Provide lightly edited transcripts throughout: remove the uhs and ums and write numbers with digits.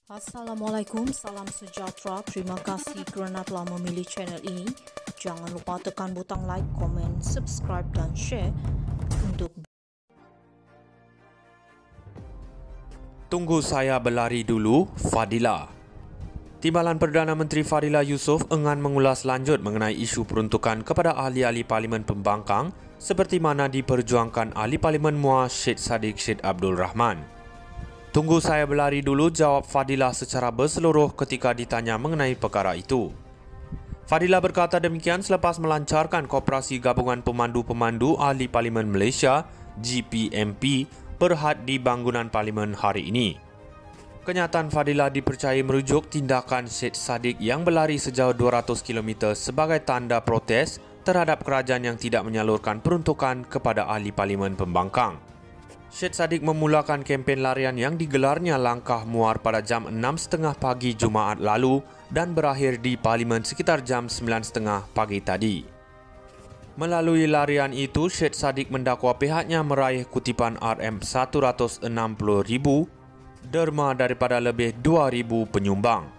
Assalamualaikum, salam sejahtera. Terima kasih kerana telah memilih channel ini. Jangan lupa tekan butang like, komen, subscribe dan share untuk Tunggu saya berlari dulu, Fadila. Timbalan Perdana Menteri Fadila Yusof enggan mengulas lanjut mengenai isu peruntukan kepada ahli-ahli Parlimen Pembangkang seperti mana diperjuangkan ahli Parlimen Muar Syed Saddiq Syed Abdul Rahman. Tunggu saya berlari dulu, jawab Fadila secara berseluruh ketika ditanya mengenai perkara itu. Fadila berkata demikian selepas melancarkan Koperasi Gabungan Pemandu-Pemandu Ahli Parlimen Malaysia GPMP Berhad di bangunan Parlimen hari ini. Kenyataan Fadila dipercayai merujuk tindakan Syed Saddiq yang berlari sejauh 200 km sebagai tanda protes terhadap kerajaan yang tidak menyalurkan peruntukan kepada ahli Parlimen Pembangkang. Syed Saddiq memulakan kempen larian yang digelarnya Langkah Muar pada jam 6.30 pagi Jumaat lalu dan berakhir di Parlimen sekitar jam 9.30 pagi tadi. Melalui larian itu, Syed Saddiq mendakwa pihaknya meraih kutipan RM160,000 derma daripada lebih 2,000 penyumbang.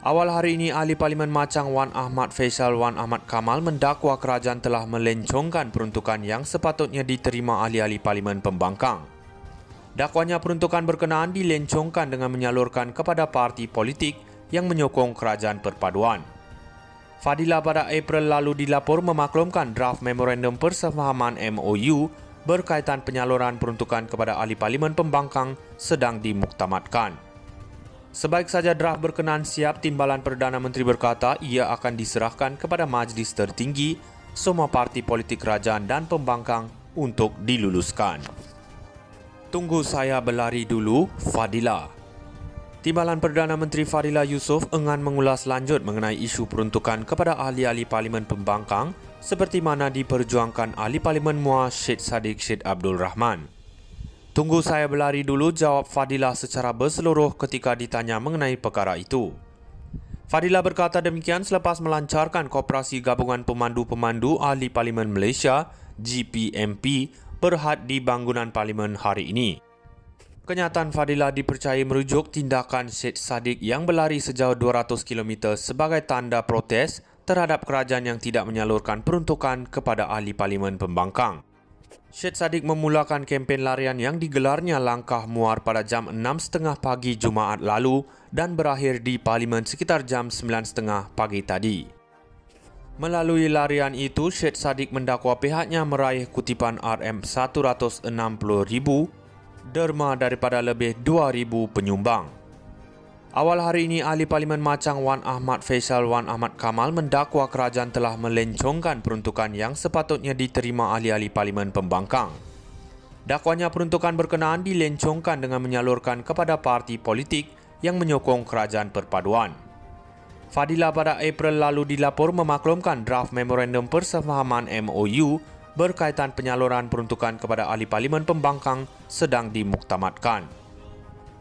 Awal hari ini, Ahli Parlimen Machang Wan Ahmad Faisal Wan Ahmad Kamal mendakwa kerajaan telah melencongkan peruntukan yang sepatutnya diterima ahli-ahli Parlimen Pembangkang. Dakwanya peruntukan berkenaan dilencongkan dengan menyalurkan kepada parti politik yang menyokong kerajaan perpaduan. Fadila pada April lalu dilapor memaklumkan draft memorandum persefahaman MOU berkaitan penyaluran peruntukan kepada ahli Parlimen Pembangkang sedang dimuktamadkan. Sebaik saja draft berkenaan siap, Timbalan Perdana Menteri berkata ia akan diserahkan kepada Majlis Tertinggi semua parti politik kerajaan dan pembangkang untuk diluluskan. Tunggu saya berlari dulu, Fadila. Timbalan Perdana Menteri Fadila Yusof enggan mengulas lanjut mengenai isu peruntukan kepada ahli-ahli Parlimen Pembangkang seperti mana diperjuangkan ahli Parlimen Muar Syed Saddiq Syed Abdul Rahman. Tunggu saya berlari dulu, jawab Fadila secara berseluruh ketika ditanya mengenai perkara itu. Fadila berkata demikian selepas melancarkan Koperasi Gabungan Pemandu-Pemandu Ahli Parlimen Malaysia GPMP Berhad di bangunan Parlimen hari ini. Kenyataan Fadila dipercayai merujuk tindakan Syed Saddiq yang berlari sejauh 200 km sebagai tanda protes terhadap kerajaan yang tidak menyalurkan peruntukan kepada ahli Parlimen Pembangkang. Syed Saddiq memulakan kempen larian yang digelarnya Langkah Muar pada jam 6.30 pagi Jumaat lalu dan berakhir di Parlimen sekitar jam 9.30 pagi tadi. Melalui larian itu, Syed Saddiq mendakwa pihaknya meraih kutipan RM160,000 derma daripada lebih 2,000 penyumbang. Awal hari ini, Ahli Parlimen Machang Wan Ahmad Faisal Wan Ahmad Kamal mendakwa kerajaan telah melencongkan peruntukan yang sepatutnya diterima ahli-ahli Parlimen Pembangkang. Dakwanya peruntukan berkenaan dilencongkan dengan menyalurkan kepada parti politik yang menyokong kerajaan perpaduan. Fadila pada April lalu dilapor memaklumkan draft memorandum persefahaman MOU berkaitan penyaluran peruntukan kepada ahli Parlimen Pembangkang sedang dimuktamadkan.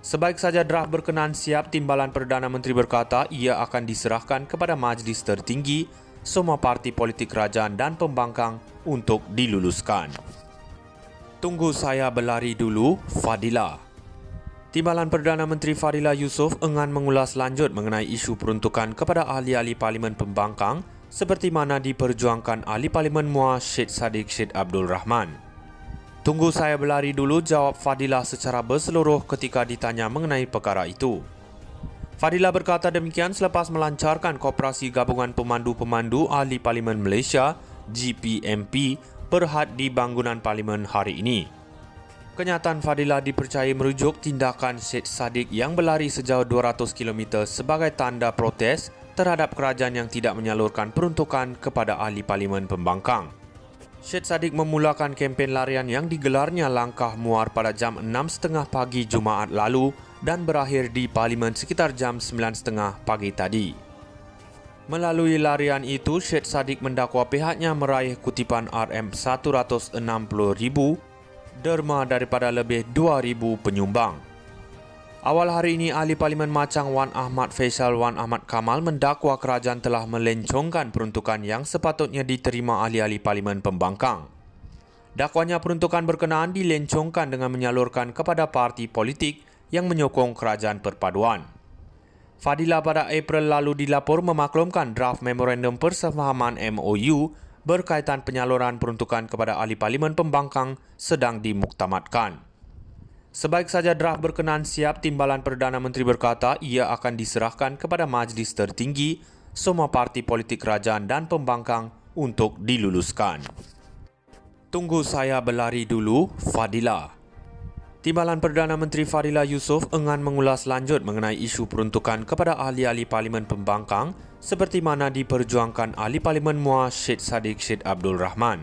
Sebaik saja draft berkenaan siap, Timbalan Perdana Menteri berkata ia akan diserahkan kepada Majlis Tertinggi semua parti politik kerajaan dan pembangkang untuk diluluskan. Tunggu saya berlari dulu, Fadila. Timbalan Perdana Menteri Fadila Yusof enggan mengulas lanjut mengenai isu peruntukan kepada ahli-ahli Parlimen Pembangkang seperti mana diperjuangkan ahli Parlimen Muar Syed Saddiq Syed Abdul Rahman. Tunggu saya berlari dulu, jawab Fadila secara berseluruh ketika ditanya mengenai perkara itu. Fadila berkata demikian selepas melancarkan Koperasi Gabungan Pemandu-Pemandu Ahli Parlimen Malaysia GPMP Berhad di bangunan Parlimen hari ini. Kenyataan Fadila dipercayai merujuk tindakan Syed Saddiq yang berlari sejauh 200 km sebagai tanda protes terhadap kerajaan yang tidak menyalurkan peruntukan kepada ahli Parlimen Pembangkang. Syed Saddiq memulakan kempen larian yang digelarnya Langkah Muar pada jam 6.30 pagi Jumaat lalu dan berakhir di Parlimen sekitar jam 9.30 pagi tadi. Melalui larian itu, Syed Saddiq mendakwa pihaknya meraih kutipan RM160,000 derma daripada lebih 2,000 penyumbang. Awal hari ini, Ahli Parlimen Machang Wan Ahmad Faisal Wan Ahmad Kamal mendakwa kerajaan telah melencongkan peruntukan yang sepatutnya diterima ahli-ahli Parlimen Pembangkang. Dakwanya peruntukan berkenaan dilencongkan dengan menyalurkan kepada parti politik yang menyokong kerajaan perpaduan. Fadila pada April lalu dilapor memaklumkan draft memorandum persefahaman MOU berkaitan penyaluran peruntukan kepada ahli parlimen pembangkang sedang dimuktamadkan. Sebaik saja draft berkenan siap, Timbalan Perdana Menteri berkata ia akan diserahkan kepada Majlis Tertinggi semua parti politik kerajaan dan pembangkang untuk diluluskan. Tunggu saya berlari dulu, Fadila. Timbalan Perdana Menteri Fadila Yusof enggan mengulas lanjut mengenai isu peruntukan kepada ahli-ahli parlimen pembangkang seperti mana diperjuangkan ahli parlimen MUA Syed Saddiq Syed Abdul Rahman.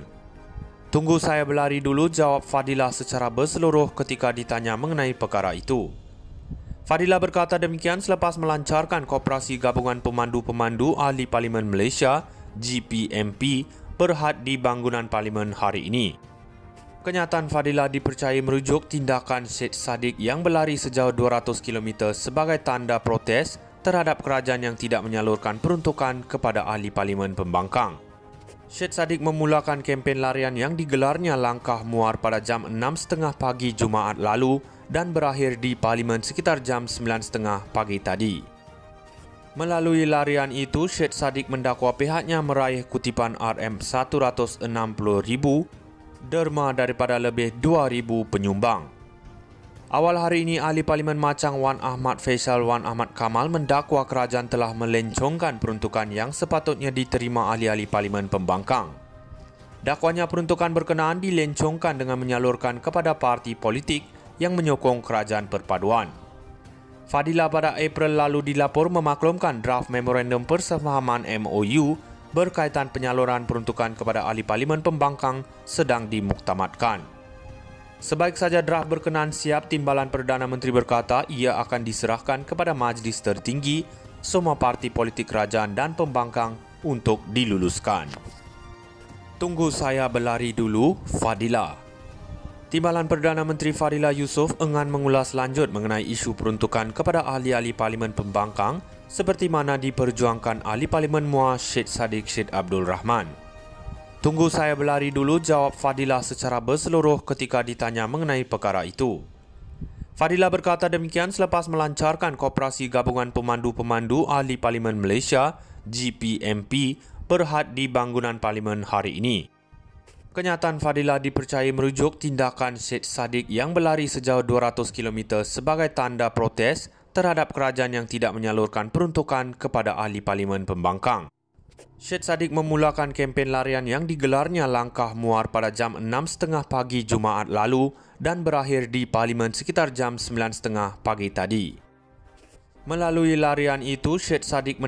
Tunggu saya berlari dulu, jawab Fadila secara berseluruh ketika ditanya mengenai perkara itu. Fadila berkata demikian selepas melancarkan Koperasi Gabungan Pemandu-Pemandu Ahli Parlimen Malaysia GPMP berhad di bangunan parlimen hari ini. Kenyataan Fadila dipercayai merujuk tindakan Syed Saddiq yang berlari sejauh 200 km sebagai tanda protes terhadap kerajaan yang tidak menyalurkan peruntukan kepada ahli parlimen pembangkang. Syed Saddiq memulakan kempen larian yang digelarnya Langkah Muar pada jam 6.30 pagi Jumaat lalu dan berakhir di parlimen sekitar jam 9.30 pagi tadi. Melalui larian itu, Syed Saddiq mendakwa pihaknya meraih kutipan RM160,000 derma daripada lebih 2,000 penyumbang. Awal hari ini, Ahli Parlimen Machang Wan Ahmad Faisal Wan Ahmad Kamal mendakwa kerajaan telah melencongkan peruntukan yang sepatutnya diterima ahli-ahli parlimen pembangkang. Dakwanya peruntukan berkenaan dilencongkan dengan menyalurkan kepada parti politik yang menyokong kerajaan perpaduan. Fadila pada April lalu dilapor memaklumkan draft memorandum persefahaman MOU berkaitan penyaluran peruntukan kepada ahli parlimen pembangkang sedang dimuktamadkan. Sebaik saja draft berkenan siap, Timbalan Perdana Menteri berkata ia akan diserahkan kepada Majlis Tertinggi semua parti politik kerajaan dan pembangkang untuk diluluskan. Tunggu saya berlari dulu, Fadila. Timbalan Perdana Menteri Fadila Yusof enggan mengulas lanjut mengenai isu peruntukan kepada ahli-ahli parlimen pembangkang seperti mana diperjuangkan ahli parlimen MUA Syed Saddiq Syed Abdul Rahman. Tunggu saya berlari dulu, jawab Fadila secara berseluruh ketika ditanya mengenai perkara itu. Fadila berkata demikian selepas melancarkan Koperasi Gabungan Pemandu-Pemandu Ahli Parlimen Malaysia GPMP berhad di bangunan parlimen hari ini. Kenyataan Fadila dipercayai merujuk tindakan Syed Saddiq yang berlari sejauh 200 km sebagai tanda protes terhadap kerajaan yang tidak menyalurkan peruntukan kepada ahli parlimen pembangkang. Syed Saddiq memulakan kempen larian yang digelarnya Langkah Muar pada jam 6.30 pagi Jumaat lalu dan berakhir di parlimen sekitar jam 9.30 pagi tadi. Melalui larian itu, Syed Saddiq